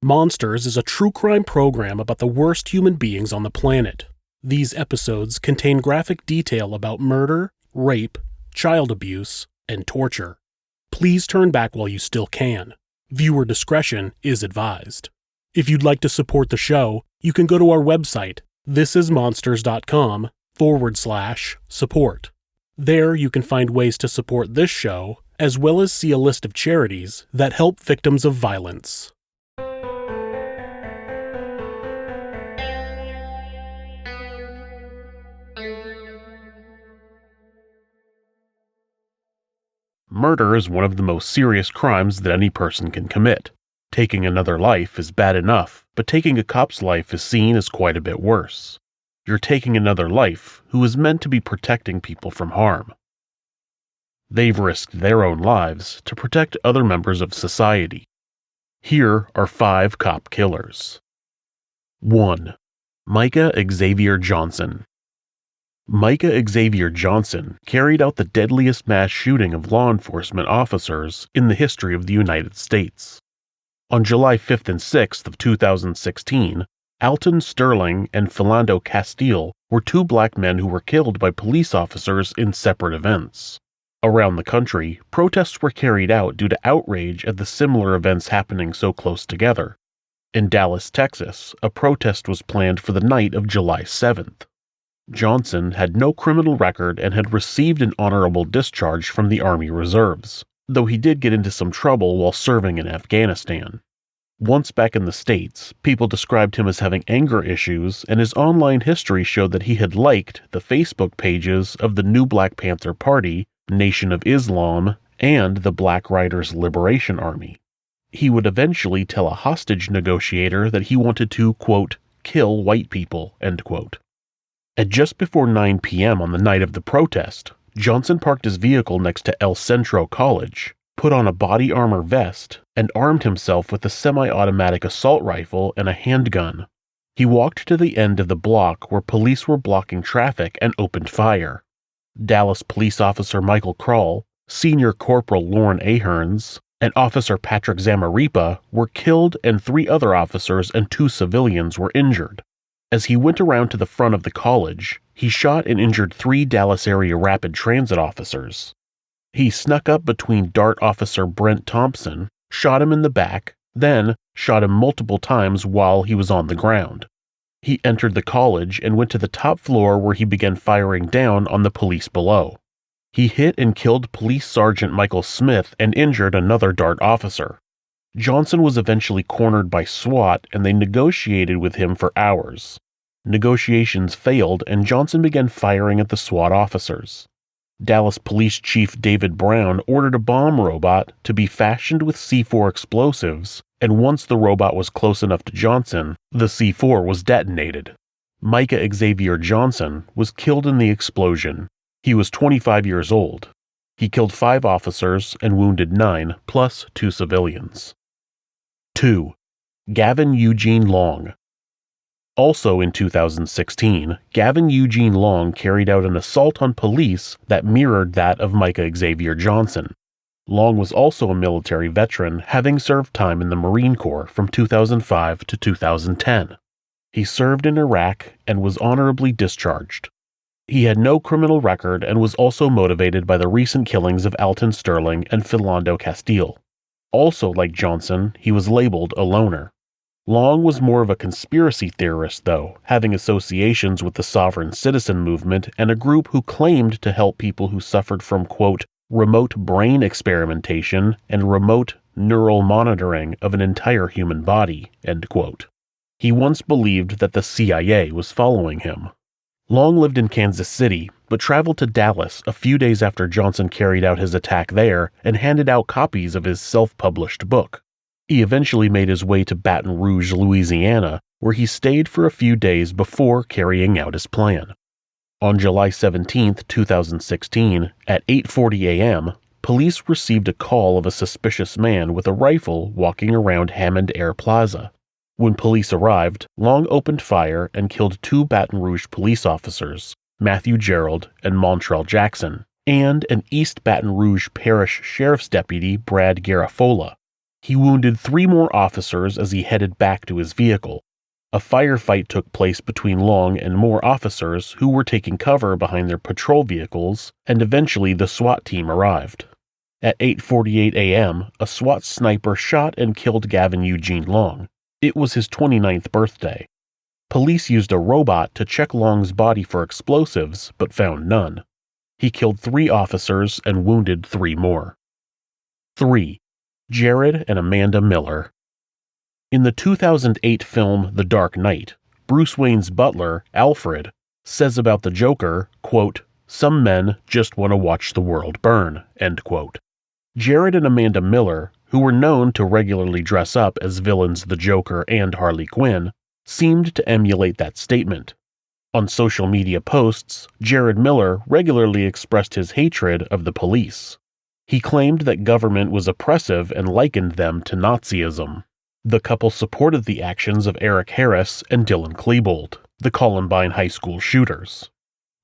Monsters is a true crime program about the worst human beings on the planet. These episodes contain graphic detail about murder, rape, child abuse, and torture. Please turn back while you still can. Viewer discretion is advised. If you'd like to support the show, you can go to our website, thisismonsters.com/support. There you can find ways to support this show, as well as see a list of charities that help victims of violence. Murder is one of the most serious crimes that any person can commit. Taking another life is bad enough, but taking a cop's life is seen as quite a bit worse. You're taking another life who is meant to be protecting people from harm. They've risked their own lives to protect other members of society. Here are 5 cop killers. 1. Micah Xavier Johnson. Micah Xavier Johnson carried out the deadliest mass shooting of law enforcement officers in the history of the United States. On July 5th and 6th of 2016, Alton Sterling and Philando Castile were 2 black men who were killed by police officers in separate events. Around the country, protests were carried out due to outrage at the similar events happening so close together. In Dallas, Texas, a protest was planned for the night of July 7th. Johnson had no criminal record and had received an honorable discharge from the Army Reserves, though he did get into some trouble while serving in Afghanistan. Once back in the States, people described him as having anger issues, and his online history showed that he had liked the Facebook pages of the New Black Panther Party, Nation of Islam, and the Black Riders Liberation Army. He would eventually tell a hostage negotiator that he wanted to, quote, kill white people, end quote. At just before 9 p.m. on the night of the protest, Johnson parked his vehicle next to El Centro College, put on a body armor vest, and armed himself with a semi-automatic assault rifle and a handgun. He walked to the end of the block where police were blocking traffic and opened fire. Dallas police officer Michael Krall, Senior Corporal Lauren Ahearns, and Officer Patrick Zamaripa were killed, and 3 other officers and 2 civilians were injured. As he went around to the front of the college, he shot and injured 3 Dallas area rapid transit officers. He snuck up between DART officer Brent Thompson, shot him in the back, then shot him multiple times while he was on the ground. He entered the college and went to the top floor where he began firing down on the police below. He hit and killed Police Sergeant Michael Smith and injured another DART officer. Johnson was eventually cornered by SWAT, and they negotiated with him for hours. Negotiations failed, and Johnson began firing at the SWAT officers. Dallas Police Chief David Brown ordered a bomb robot to be fashioned with C4 explosives, and once the robot was close enough to Johnson, the C4 was detonated. Micah Xavier Johnson was killed in the explosion. He was 25 years old. He killed 5 officers and wounded 9, plus 2 civilians. 2. Gavin Eugene Long. Also in 2016, Gavin Eugene Long carried out an assault on police that mirrored that of Micah Xavier Johnson. Long was also a military veteran, having served time in the Marine Corps from 2005 to 2010. He served in Iraq and was honorably discharged. He had no criminal record and was also motivated by the recent killings of Alton Sterling and Philando Castile. Also, like Johnson, he was labeled a loner. Long was more of a conspiracy theorist, though, having associations with the sovereign citizen movement and a group who claimed to help people who suffered from, quote, remote brain experimentation and remote neural monitoring of an entire human body, end quote. He once believed that the CIA was following him. Long lived in Kansas City, but traveled to Dallas a few days after Johnson carried out his attack there and handed out copies of his self-published book. He eventually made his way to Baton Rouge, Louisiana, where he stayed for a few days before carrying out his plan. On July 17, 2016, at 8:40 a.m., police received a call of a suspicious man with a rifle walking around Hammond Air Plaza. When police arrived, Long opened fire and killed 2 Baton Rouge police officers, Matthew Jerad and Montrell Jackson, and an East Baton Rouge Parish Sheriff's Deputy, Brad Garafola. He wounded 3 more officers as he headed back to his vehicle. A firefight took place between Long and more officers who were taking cover behind their patrol vehicles, and eventually the SWAT team arrived. At 8:48 a.m., a SWAT sniper shot and killed Gavin Eugene Long. It was his 29th birthday. Police used a robot to check Long's body for explosives, but found none. He killed 3 officers and wounded 3 more. 3. Jerad and Amanda Miller. In the 2008 film The Dark Knight, Bruce Wayne's butler, Alfred, says about the Joker, quote, "Some men just want to watch the world burn," end quote. Jerad and Amanda Miller, who were known to regularly dress up as villains the Joker and Harley Quinn, seemed to emulate that statement. On social media posts, Jerad Miller regularly expressed his hatred of the police. He claimed that government was oppressive and likened them to Nazism. The couple supported the actions of Eric Harris and Dylan Klebold, the Columbine High School shooters.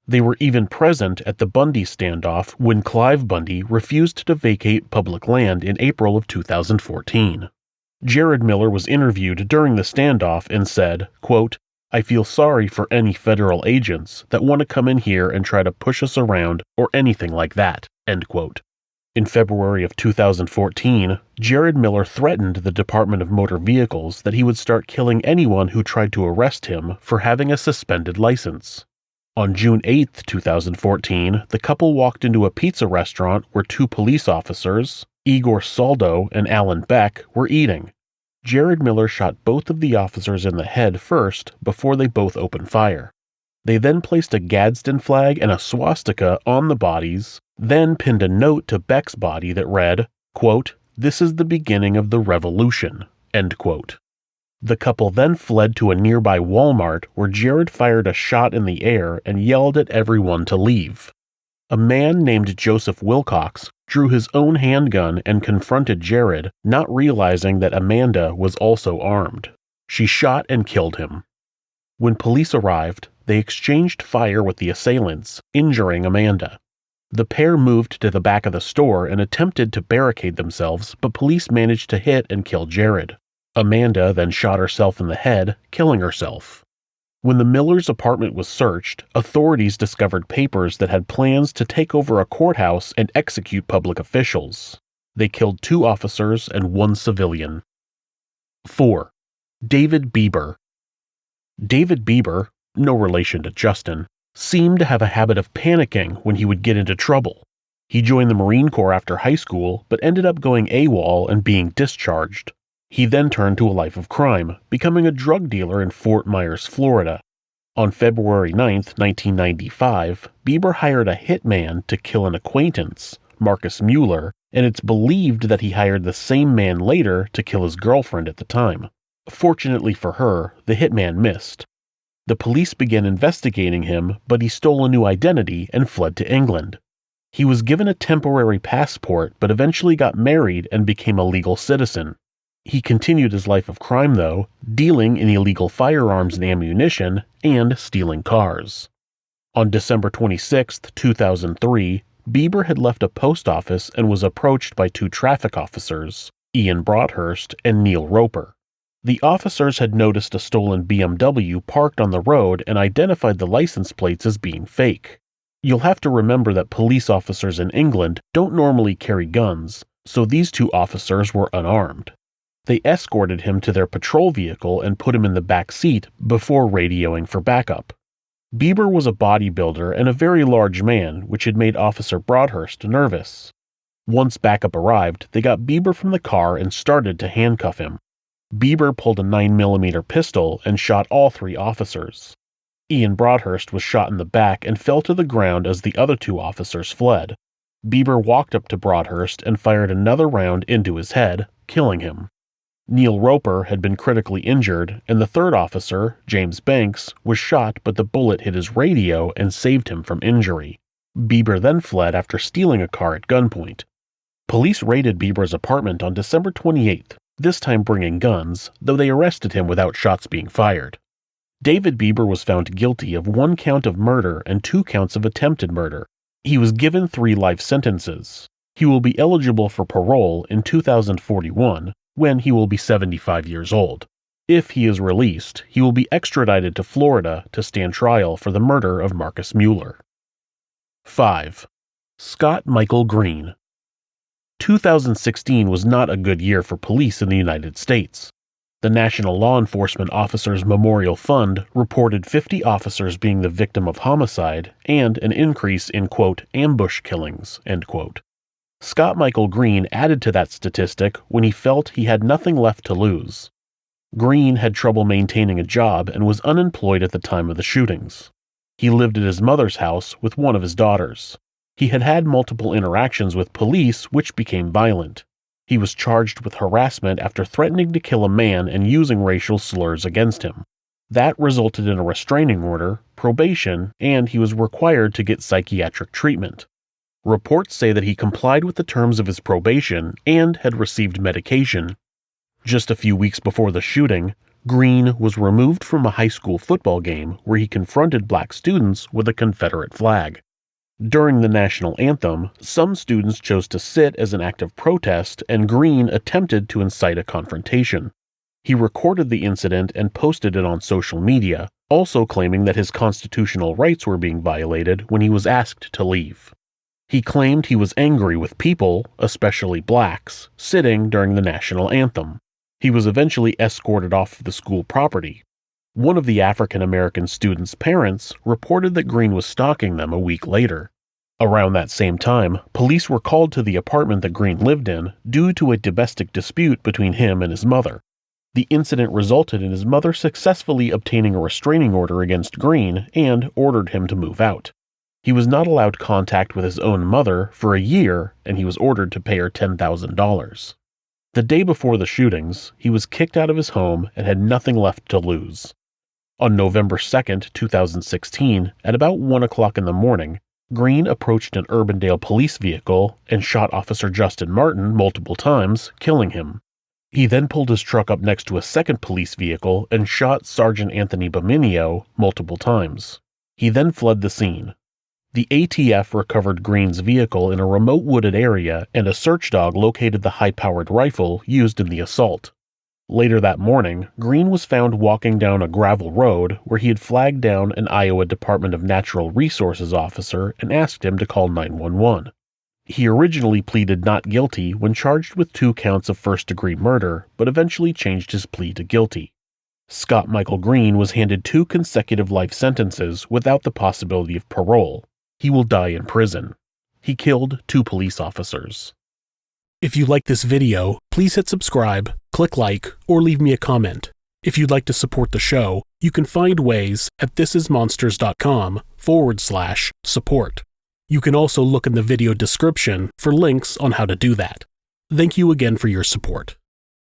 They were even present at the Bundy standoff when Clive Bundy refused to vacate public land in April of 2014. Jerad Miller was interviewed during the standoff and said, quote, "I feel sorry for any federal agents that want to come in here and try to push us around or anything like that," end quote. In February of 2014, Jerad Miller threatened the Department of Motor Vehicles that he would start killing anyone who tried to arrest him for having a suspended license. On June 8, 2014, the couple walked into a pizza restaurant where 2 police officers, Igor Saldo and Alan Beck, were eating. Jerad Miller shot both of the officers in the head first before they both opened fire. They then placed a Gadsden flag and a swastika on the bodies, then pinned a note to Beck's body that read, quote, "This is the beginning of the revolution," end quote. The couple then fled to a nearby Walmart where Jerad fired a shot in the air and yelled at everyone to leave. A man named Joseph Wilcox drew his own handgun and confronted Jerad, not realizing that Amanda was also armed. She shot and killed him. When police arrived, they exchanged fire with the assailants, injuring Amanda. The pair moved to the back of the store and attempted to barricade themselves, but police managed to hit and kill Jerad. Amanda then shot herself in the head, killing herself. When the Millers' apartment was searched, authorities discovered papers that had plans to take over a courthouse and execute public officials. They killed 2 officers and 1 civilian. 4. David Bieber. David Bieber, no relation to Justin, seemed to have a habit of panicking when he would get into trouble. He joined the Marine Corps after high school, but ended up going AWOL and being discharged. He then turned to a life of crime, becoming a drug dealer in Fort Myers, Florida. On February 9, 1995, Bieber hired a hitman to kill an acquaintance, Marcus Mueller, and it's believed that he hired the same man later to kill his girlfriend at the time. Fortunately for her, the hitman missed. The police began investigating him, but he stole a new identity and fled to England. He was given a temporary passport, but eventually got married and became a legal citizen. He continued his life of crime, though, dealing in illegal firearms and ammunition, and stealing cars. On December 26, 2003, Bieber had left a post office and was approached by 2 traffic officers, Ian Broadhurst and Neil Roper. The officers had noticed a stolen BMW parked on the road and identified the license plates as being fake. You'll have to remember that police officers in England don't normally carry guns, so these 2 officers were unarmed. They escorted him to their patrol vehicle and put him in the back seat before radioing for backup. Bieber was a bodybuilder and a very large man, which had made Officer Broadhurst nervous. Once backup arrived, they got Bieber from the car and started to handcuff him. Bieber pulled a 9mm pistol and shot all 3 officers. Ian Broadhurst was shot in the back and fell to the ground as the other 2 officers fled. Bieber walked up to Broadhurst and fired another round into his head, killing him. Neil Roper had been critically injured, and the 3rd officer, James Banks, was shot, but the bullet hit his radio and saved him from injury. Bieber then fled after stealing a car at gunpoint. Police raided Bieber's apartment on December 28th, this time bringing guns, though they arrested him without shots being fired. David Bieber was found guilty of 1 count of murder and 2 counts of attempted murder. He was given 3 life sentences. He will be eligible for parole in 2041, when he will be 75 years old. If he is released, he will be extradited to Florida to stand trial for the murder of Marcus Mueller. 5. Scott Michael Greene. 2016 was not a good year for police in the United States. The National Law Enforcement Officers Memorial Fund reported 50 officers being the victim of homicide and an increase in, quote, ambush killings, end quote. Scott Michael Greene added to that statistic when he felt he had nothing left to lose. Greene had trouble maintaining a job and was unemployed at the time of the shootings. He lived at his mother's house with one of his daughters. He had had multiple interactions with police which became violent. He was charged with harassment after threatening to kill a man and using racial slurs against him. That resulted in a restraining order, probation, and he was required to get psychiatric treatment. Reports say that he complied with the terms of his probation and had received medication. Just a few weeks before the shooting, Greene was removed from a high school football game where he confronted black students with a Confederate flag. During the national anthem, some students chose to sit as an act of protest, and Greene attempted to incite a confrontation. He recorded the incident and posted it on social media, also claiming that his constitutional rights were being violated when he was asked to leave. He claimed he was angry with people, especially blacks, sitting during the national anthem. He was eventually escorted off of the school property. One of the African American students' parents reported that Greene was stalking them a week later. Around that same time, police were called to the apartment that Greene lived in due to a domestic dispute between him and his mother. The incident resulted in his mother successfully obtaining a restraining order against Greene and ordered him to move out. He was not allowed contact with his own mother for a year, and he was ordered to pay her $10,000. The day before the shootings, he was kicked out of his home and had nothing left to lose. On November 2, 2016, at about 1 o'clock in the morning, Greene approached an Urbandale police vehicle and shot Officer Justin Martin multiple times, killing him. He then pulled his truck up next to a second police vehicle and shot Sergeant Anthony Baminio multiple times. He then fled the scene. The ATF recovered Greene's vehicle in a remote wooded area, and a search dog located the high-powered rifle used in the assault. Later that morning, Greene was found walking down a gravel road where he had flagged down an Iowa Department of Natural Resources officer and asked him to call 911. He originally pleaded not guilty when charged with 2 counts of first-degree murder, but eventually changed his plea to guilty. Scott Michael Greene was handed 2 consecutive life sentences without the possibility of parole. He will die in prison. He killed 2 police officers. If you like this video, please hit subscribe, click like, or leave me a comment. If you'd like to support the show, you can find ways at thisismonsters.com/support. You can also look in the video description for links on how to do that. Thank you again for your support.